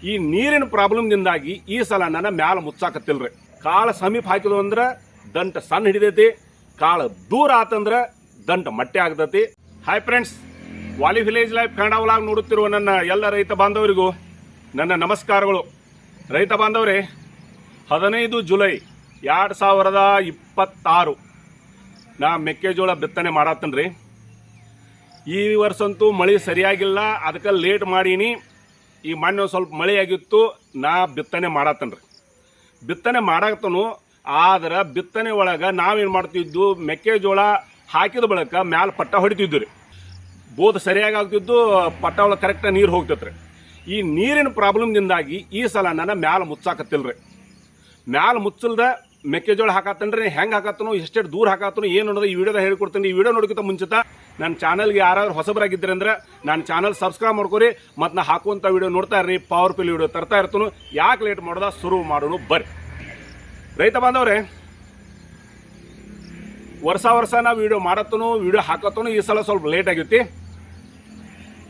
ಈ ನೀರಿನ ಪ್ರಾಬ್ಲಮ್ದಿಂದಾಗಿ ಈ ಸಲ ನನ್ನ ಮ್ಯಾಲ ಮುಚ್ಚಾಕತ್ತಿಲ್ರಿ. ಕಾಳು ಸಮೀಪ ಹಾಕಿದ್ವು ಅಂದ್ರೆ ದಂಟ ಸಣ್ಣ ಹಿಡಿದೈತಿ, ಕಾಳು ದೂರ ಆತಂದ್ರೆ ದಂಟ ಮಟ್ಟೆ ಆಗ್ತೈತಿ. ಹಾಯ್ ಫ್ರೆಂಡ್ಸ್, ವಾಲಿ ವಿಲೇಜ್ ಲೈಫ್ ಕನ್ನಡ ವ್ಲಾಗ್ ನೋಡುತ್ತಿರುವ ನನ್ನ ಎಲ್ಲ ರೈತ ಬಾಂಧವರಿಗೂ ನನ್ನ ನಮಸ್ಕಾರಗಳು. ರೈತ ಬಾಂಧವರೇ, 15 ಜುಲೈ 2026 ನಾ ಮೆಕ್ಕೆಜೋಳ ಬಿತ್ತನೆ ಮಾಡತ್ತನ್ರಿ. ಈ ವರ್ಷಂತೂ ಮಳೆ ಸರಿಯಾಗಿಲ್ಲ, ಅದಕ್ಕೆ ಲೇಟ್ ಮಾಡೀನಿ. ಈ ಮೊನ್ನೆ ಸ್ವಲ್ಪ ಮಳೆ ಆಗಿತ್ತು, ನಾ ಬಿತ್ತನೆ ಮಾಡತ್ತನ್ರಿ. ಬಿತ್ತನೆ ಮಾಡಾಕ್ತನು. ಆದ್ರೆ ಬಿತ್ತನೆ ಒಳಗೆ ನಾವೇನು ಮಾಡ್ತಿದ್ದು, ಮೆಕ್ಕೆಜೋಳ ಹಾಕಿದ ಬಳಕ ಮ್ಯಾಲ ಪಟ್ಟ ಹೊಡಿತಿದ್ದು ರೀ. ಬೋದ್ ಸರಿಯಾಗಿ ಆಗ್ತಿದ್ದು, ಪಟ್ಟ ಒಳಗೆ ಕರೆಕ್ಟಾಗಿ ನೀರು ಹೋಗ್ತೈತ್ರಿ. ಈ ನೀರಿನ ಪ್ರಾಬ್ಲಮ್ದಿಂದಾಗಿ ಈ ಸಲ ನನ್ನ ಮ್ಯಾಲ ಮುಚ್ಚಾಕತ್ತಿಲ್ರಿ. ಮ್ಯಾಲ ಮುಚ್ಚಲ್ದ ಮೆಕ್ಕೆಜೋಳ ಹಾಕತ್ತನ್ರಿ. ಹೆಂಗೆ ಹಾಕತ್ತನೋ, ಎಷ್ಟೆಷ್ಟು ದೂರ ಹಾಕತ್ತನೋ ಏನು ಅನ್ನೋದು ಈ ವಿಡಿಯೋದಾಗ ಹೇಳ್ಕೊಡ್ತೀನಿ. ಈ ವಿಡಿಯೋ ನೋಡೋಕ್ಕಿಂತ ಮುಂಚಿತ ನನ್ನ ಚಾನಲ್ಗೆ ಯಾರಾದ್ರೂ ಹೊಸಬರಾಗಿದ್ದರೆ ಅಂದ್ರೆ ನನ್ನ ಚಾನಲ್ ಸಬ್ಸ್ಕ್ರೈಬ್ ಮಾಡ್ಕೊರಿ. ಮತ್ತು ನಾ ಹಾಕುವಂಥ ವಿಡಿಯೋ ನೋಡ್ತಾ ಇರ್ರಿ. ಪವರ್ಫುಲ್ ವಿಡಿಯೋ ತರ್ತಾ ಇರ್ತಾನು. ಯಾಕೆ ಲೇಟ್ ಮಾಡೋದ, ಶುರು ಮಾಡೋಣ ಬರ್ರಿ. ರೈತ ಬಾಂಧವ್ರೆ, ವರ್ಷ ನಾವು ವಿಡಿಯೋ ಮಾಡತ್ತನು, ವಿಡಿಯೋ ಹಾಕತ್ತನು. ಈ ಸಲ ಸ್ವಲ್ಪ ಲೇಟ್ ಆಗೈತಿ.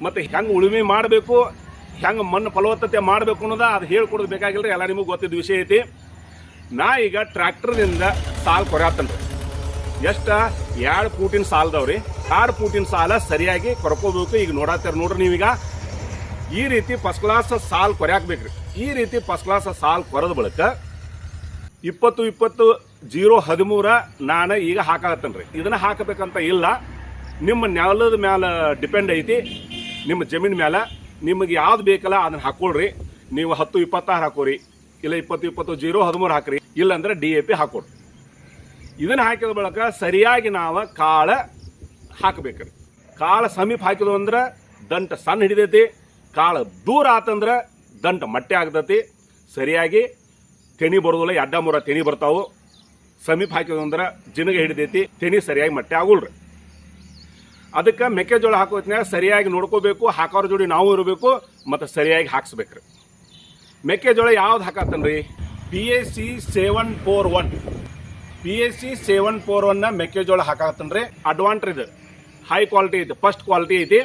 ಮತ್ತು ಹೆಂಗೆ ಉಳುಮೆ ಮಾಡಬೇಕು, ಹೆಂಗೆ ಮಣ್ಣು ಫಲವತ್ತತೆ ಮಾಡಬೇಕು ಅನ್ನೋದ ಅದು ಹೇಳ್ಕೊಡೋದು ಬೇಕಾಗಿಲ್ರಿ. ಎಲ್ಲ ನಿಮಗೆ ಗೊತ್ತಿದ್ದ ವಿಷಯ ಐತಿ. ನಾ ಈಗ ಟ್ರ್ಯಾಕ್ಟರ್ನಿಂದ ಸಾಲು ಕೊರ್ಯಾತನ್ರಿ. ಎಷ್ಟು 2 ಫೂಟಿನ ಸಾಲದವ್ರಿ. 2 ಫೂಟಿನ ಸಾಲ ಸರಿಯಾಗಿ ಕೊರ್ಕೋಬೇಕು. ಈಗ ನೋಡ್ರಿ ನೀವೀಗ ಈ ರೀತಿ ಫಸ್ಟ್ ಕ್ಲಾಸ್ ಸಾಲು ಕೊರ್ಯಾಕ್ಬೇಕ್ರಿ. ಈ ರೀತಿ ಫಸ್ಟ್ ಕ್ಲಾಸ್ ಸಾಲು ಕೊರದ ಬಳಿಕ 20-20-0-13 ನಾನು ಈಗ ಹಾಕತ್ತನ್ರಿ. ಇದನ್ನ ಹಾಕಬೇಕಂತ ಇಲ್ಲ, ನಿಮ್ಮ ನೆಲದ ಮ್ಯಾಲ ಡಿಪೆಂಡ್ ಐತಿ. ನಿಮ್ಮ ಜಮೀನ್ ಮ್ಯಾಲ ನಿಮಗೆ ಯಾವ್ದು ಬೇಕಲ್ಲ ಅದನ್ನ ಹಾಕೊಳ್ರಿ. ನೀವು 10-26 ಹಾಕೋರಿ, ಇಲ್ಲ 20-20-0-13 ಹಾಕ್ರಿ, ಇಲ್ಲಾಂದ್ರೆ DAP ಹಾಕೊಡ್ರಿ. ಇದನ್ನ ಹಾಕಿದ ಬಳಕ ಸರಿಯಾಗಿ ನಾವು ಕಾಳು ಹಾಕಬೇಕ್ರಿ. ಕಾಳು ಸಮೀಪ ಹಾಕಿದ್ವು ಅಂದ್ರೆ ದಂಟ ಸಣ್ಣ ಹಿಡಿದೈತಿ, ಕಾಳು ದೂರ ಆತಂದ್ರೆ ದಂಟ ಮಟ್ಟೆ ಆಗ್ತೈತಿ. ಸರಿಯಾಗಿ ತೆನಿ ಬರೋದಿಲ್ಲ, 2-3 ತೆನಿ ಬರ್ತಾವು. ಸಮೀಪ ಹಾಕಿದ್ವು ಅಂದ್ರೆ ಜಿನಗೆ ಹಿಡಿದೈತಿ, ತೆನಿ ಸರಿಯಾಗಿ ಮಟ್ಟೆ ಆಗೋಲ್ರಿ. ಅದಕ್ಕೆ ಮೆಕ್ಕೆಜೋಳ ಹಾಕೋ ಹೊತ್ನ್ಯಾಗ ಸರಿಯಾಗಿ ನೋಡ್ಕೋಬೇಕು. ಹಾಕೋರ ಜೋಡಿ ನಾವು ಇರಬೇಕು ಮತ್ತು ಸರಿಯಾಗಿ ಹಾಕ್ಸ್ಬೇಕ್ರಿ. ಮೆಕ್ಕೆಜೋಳ ಯಾವ್ದು ಹಾಕತ್ತನ್ರಿ? PAC 741. PAC 741 ಮೆಕ್ಕೆಜೋಳ ಹಾಕತ್ತನ್ರಿ. ಅಡ್ವಾಂಟೇಜ್ ಹೈ ಕ್ವಾಲಿಟಿ ಐತಿ, ಫಸ್ಟ್ ಕ್ವಾಲಿಟಿ ಐತಿ.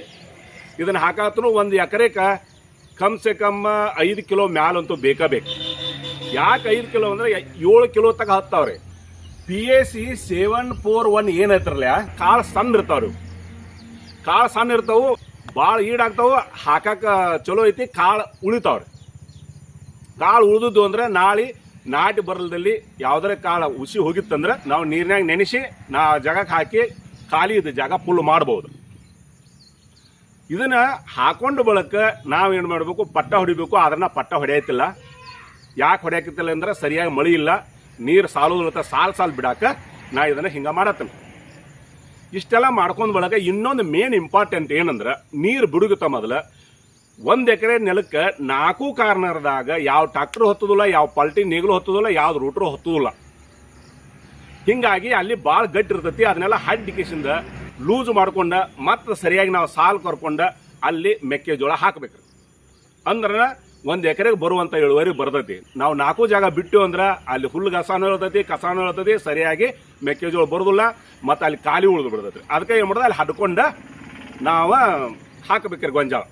ಇದನ್ನ ಹಾಕತ್ತನು. ಒಂದು ಎಕರೆಗೆ ಕಮ್ ಸೆ ಕಮ್ 5 ಕಿಲೋ ಮ್ಯಾಲಂತೂ ಬೇಕು. ಯಾಕೆ 5 ಕಿಲೋ ಅಂದ್ರೆ 7 ಕಿಲೋ ತಗ ಹತ್ತಾವ್ರಿ. PAC 741 ಏನೈತ್ರಲ್ಲ, ಕಾಳು ಸಣ್ಣ ಇರ್ತಾವ್ರಿ. ಕಾಳು ಸಣ್ಣ ಇರ್ತಾವು, ಭಾಳ ಈಡಾಗ್ತಾವು, ಹಾಕಾಕ ಚಲೋ ಐತಿ. ಕಾಳು ಉಳಿತಾವ್ರಿ. ಕಾಳು ಉಳಿದು ಅಂದ್ರೆ ನಾಳೆ ನಾಟಿ ಬರಲದಲ್ಲಿ ಯಾವ್ದಾರ ಕಾಳು ಉಸಿ ಹೋಗಿತ್ತಂದ್ರೆ ನಾವು ನೀರಿನಾಗ ನೆನೆಸಿ ಜಾಗಕ್ಕೆ ಹಾಕಿ ಖಾಲಿ ಇದ್ದ ಜಾಗ ಫುಲ್ ಮಾಡ್ಬೋದು. ಇದನ್ನ ಹಾಕೊಂಡು ಬಳಕ ನಾವೇನು ಮಾಡಬೇಕು, ಪಟ್ಟ ಹೊಡಿಬೇಕು. ಅದನ್ನ ಪಟ್ಟ ಹೊಡೆಯತ್ತಿಲ್ಲ. ಯಾಕೆ ಹೊಡೆಯಕತ್ತಿಲ್ಲ ಅಂದ್ರೆ ಸರಿಯಾಗಿ ಮಳೆ ಇಲ್ಲ, ನೀರು ಸಾಲೋದಿಲ್ಲ. ಸಾಲು ಬಿಡಾಕ ನಾ ಇದನ್ನ ಹಿಂಗ ಮಾಡತ್ತೇನೆ. ಇಷ್ಟೆಲ್ಲ ಮಾಡ್ಕೊಂಡ್ ಬಳಕ ಇನ್ನೊಂದು ಮೇನ್ ಇಂಪಾರ್ಟೆಂಟ್ ಏನಂದ್ರೆ, ನೀರು ಬಿಡುಗುತ್ತ ಮೊದಲ 1 ಎಕರೆ ನೆಲಕ್ಕೆ 4 ಕಾರ್ನರ್ದಾಗ ಯಾವ ಟ್ರಾಕ್ಟರ್ ಹೊತ್ತದಿಲ್ಲ, ಯಾವ ಪಲ್ಟಿ ನೇಗಿಲು ಹೊತ್ತದಿಲ್ಲ, ಯಾವ್ದು ರೂಟ್ರು ಹೊತ್ತದಿಲ್ಲ. ಹಿಂಗಾಗಿ ಅಲ್ಲಿ ಭಾಳ ಗಟ್ಟಿ ಇರ್ತೈತಿ. ಅದನ್ನೆಲ್ಲ ಹಡ್ಡಿಕೆಸಿಂದ ಲೂಸ್ ಮಾಡ್ಕೊಂಡ ಮತ್ತೆ ಸರಿಯಾಗಿ ನಾವು ಸಾಲು ಕರ್ಕೊಂಡ ಅಲ್ಲಿ ಮೆಕ್ಕೆಜೋಳ ಹಾಕ್ಬೇಕ್ರಿ. ಅಂದ್ರೆ 1 ಎಕರೆಗೆ ಬರುವಂತ ಇಳುವರಿ ಬರ್ತೈತಿ. ನಾವು 4 ಜಾಗ ಬಿಟ್ಟು ಅಂದ್ರೆ ಅಲ್ಲಿ ಹುಲ್ಲು ಕಸಾನು ಹೇಳ್ತೈತಿ, ಸರಿಯಾಗಿ ಮೆಕ್ಕೆಜೋಳ ಬರೋದಿಲ್ಲ, ಮತ್ತು ಅಲ್ಲಿ ಖಾಲಿ ಉಳಿದು ಬಿಡ್ತೈತಿ. ಅದಕ್ಕೆ ಏನು ಮಾಡೋದು, ಅಲ್ಲಿ ಹಡ್ಕೊಂಡ ನಾವು ಹಾಕಬೇಕ್ರಿ ಗೊಂಜಾಳ.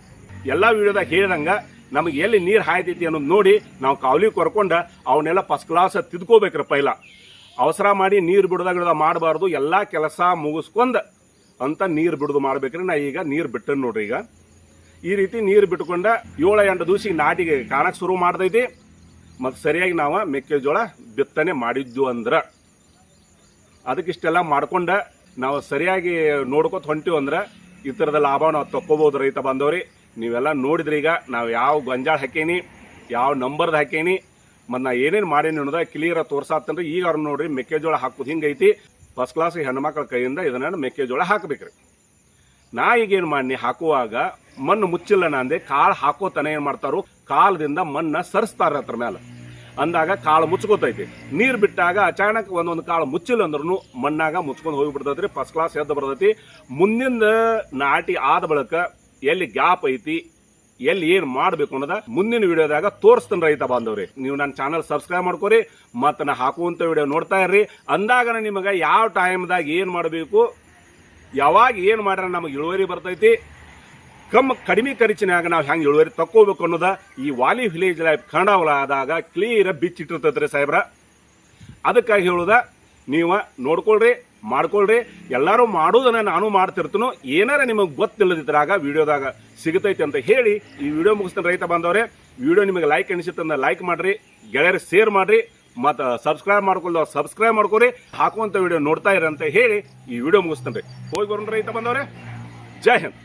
ಎಲ್ಲ ವಿಡಿಯೋದಾಗ ಹೇಳಿದಂಗ ನಮಗೆ ಎಲ್ಲಿ ನೀರು ಹಾಯ್ತೈತಿ ಅನ್ನೋದು ನೋಡಿ ನಾವು ಕಾವಲಿ ಕೊರ್ಕೊಂಡ ಅವನ್ನೆಲ್ಲ ಫಸ್ಟ್ ಕ್ಲಾಸ್ ತಿದ್ಕೋಬೇಕ್ರಿ. ಪೈಲ ಅವಸರ ಮಾಡಿ ನೀರು ಬಿಡೋದಾಗ ಮಾಡಬಾರ್ದು. ಎಲ್ಲ ಕೆಲಸ ಮುಗಿಸ್ಕೊಂಡ ಅಂತ ನೀರು ಬಿಡೋದು ಮಾಡ್ಬೇಕ್ರಿ. ನಾ ಈಗ ನೀರು ಬಿಟ್ಟನ್ ನೋಡ್ರಿ. ಈಗ ಈ ರೀತಿ ನೀರು ಬಿಟ್ಕೊಂಡ 7-8 ದಿವಸ ನಾಟಿಗೆ ಕಾಣಕ್ಕೆ ಶುರು ಮಾಡ್ತೈತಿ. ಮತ್ತು ಸರಿಯಾಗಿ ನಾವು ಮೆಕ್ಕೆಜೋಳ ಬಿತ್ತನೆ ಮಾಡಿದ್ದು ಅಂದ್ರೆ ಅದಕ್ಕಿಷ್ಟೆಲ್ಲ ಮಾಡ್ಕೊಂಡ ನಾವು ಸರಿಯಾಗಿ ನೋಡ್ಕೊತ ಹೊಂಟಿವಿ ಅಂದ್ರೆ ಈ ಥರದ ಲಾಭ ನಾವು ತಕ್ಕೋಬಹುದು. ರೈತ ಬಾಂಧವ್ರಿ, ನೀವೆಲ್ಲ ನೋಡಿದ್ರಿ. ಈಗ ನಾವು ಯಾವ ಗೊಂಜಾಳ ಹಾಕೇನಿ, ಯಾವ ನಂಬರ್ದು ಹಾಕೇನಿ, ಮತ್ತು ನಾ ಏನೇನು ಮಾಡೇನಿ ಅನ್ನೋದ ಕ್ಲಿಯರ್ ತೋರ್ಸಾತನ್ರಿ. ಈಗ ಅವ್ರು ನೋಡ್ರಿ ಮೆಕ್ಕೆಜೋಳ ಹಾಕೋದು ಹಿಂಗೈತಿ. ಫಸ್ಟ್ ಕ್ಲಾಸ್ ಹೆಣ್ಮಕ್ಳ ಕೈಯಿಂದ ಇದನ್ನ ಮೆಕ್ಕೆಜೋಳ ಹಾಕಬೇಕ್ರಿ. ನಾ ಈಗೇನು ಮಾಡಿ ಹಾಕುವಾಗ ಮಣ್ಣು ಮುಚ್ಚಿಲ್ಲ ಅಂದೆ, ಕಾಳು ಹಾಕೋತನ ಏನು ಮಾಡ್ತಾರೋ ಕಾಲದಿಂದ ಮಣ್ಣ ಸರಿಸ್ತಾರ ಅದ್ರ ಮೇಲೆ. ಅಂದಾಗ ಕಾಳು ಮುಚ್ಕೋತೈತಿ. ನೀರು ಬಿಟ್ಟಾಗ ಅಚಾನಕ್ ಒಂದೊಂದು ಕಾಳು ಮುಚ್ಚಿಲ್ಲ ಅಂದ್ರೂ ಮಣ್ಣಾಗ ಮುಚ್ಕೊಂಡು ಹೋಗಿಬಿಡ್ತೈತ್ರಿ. ಫಸ್ಟ್ ಕ್ಲಾಸ್ ಎದ್ದು ಬರ್ತೈತಿ. ಮುಂದಿನ ನಾಟಿ ಆದ ಬಳಿಕ ಎಲ್ಲಿ ಗ್ಯಾಪ್ ಐತಿ, ಎಲ್ಲಿ ಏನು ಮಾಡಬೇಕು ಅನ್ನೋದ ಮುಂದಿನ ವಿಡಿಯೋದಾಗ ತೋರಿಸ್ತೇನೆ. ರೈತ ಬಾಂಧವ್ರಿ, ನೀವು ನನ್ನ ಚಾನಲ್ ಸಬ್ಸ್ಕ್ರೈಬ್ ಮಾಡ್ಕೋರಿ ಮತ್ತು ನಾ ಹಾಕುವಂಥ ವಿಡಿಯೋ ನೋಡ್ತಾ ಇರ್ರಿ. ಅಂದಾಗ ನಿಮಗೆ ಯಾವ ಟೈಮ್ದಾಗ ಏನು ಮಾಡಬೇಕು, ಯಾವಾಗ ಏನು ಮಾಡ್ರೆ ನಮಗೆ ಇಳುವರಿ ಬರ್ತೈತಿ, ಕಡಿಮೆ ಖರ್ಚಿನಾಗ ನಾವು ಹೆಂಗೆ ಇಳುವರಿ ತಕ್ಕೋಬೇಕು ಅನ್ನೋದ ಈ ವಾಲಿ ವಿಲೇಜ್ ಲೈಫ್ ಕನ್ನಡವಲಾದಾಗ ಕ್ಲಿಯರ್ ಬಿಚ್ಚಿಟ್ಟಿರ್ತದ್ರಿ ಸಾಹೇಬ್ರ. ಅದಕ್ಕಾಗಿ ಹೇಳುದ ನೀವು ನೋಡ್ಕೊಳ್ರಿ, ಮಾಡ್ಕೊಳ್ರಿ. ಎಲ್ಲರೂ ಮಾಡೋದನ್ನ ನಾನು ಮಾಡ್ತಿರ್ತನು. ಏನಾರ ನಿಮಗೆ ಗೊತ್ತಿಲ್ಲದಿದ್ರಾಗ ವಿಡಿಯೋದಾಗ ಸಿಗತೈತಿ ಅಂತ ಹೇಳಿ ಈ ವಿಡಿಯೋ ಮುಗಿಸ್ತಾನೆ. ರೈತ ಬಾಂಧವರೇ, ವಿಡಿಯೋ ನಿಮಗೆ ಲೈಕ್ ಅನಿಸುತ್ತಂದ್ರೆ ಲೈಕ್ ಮಾಡ್ರಿ, ಗೆಳೆಯರು ಶೇರ್ ಮಾಡ್ರಿ, ಮತ್ತು ಸಬ್ಸ್ಕ್ರೈಬ್ ಮಾಡ್ಕೊಳ್ಳೋ ಸಬ್ಸ್ಕ್ರೈಬ್ ಮಾಡ್ಕೊರಿ, ಹಾಕುವಂಥ ವಿಡಿಯೋ ನೋಡ್ತಾ ಇರ ಅಂತ ಹೇಳಿ ಈ ವಿಡಿಯೋ ಮುಗಿಸ್ತೇನೆ. ಹೋಗಿ ಬರೋಣ ರೈತ ಬಾಂಧವರೇ. ಜೈ ಹಿಂದ್.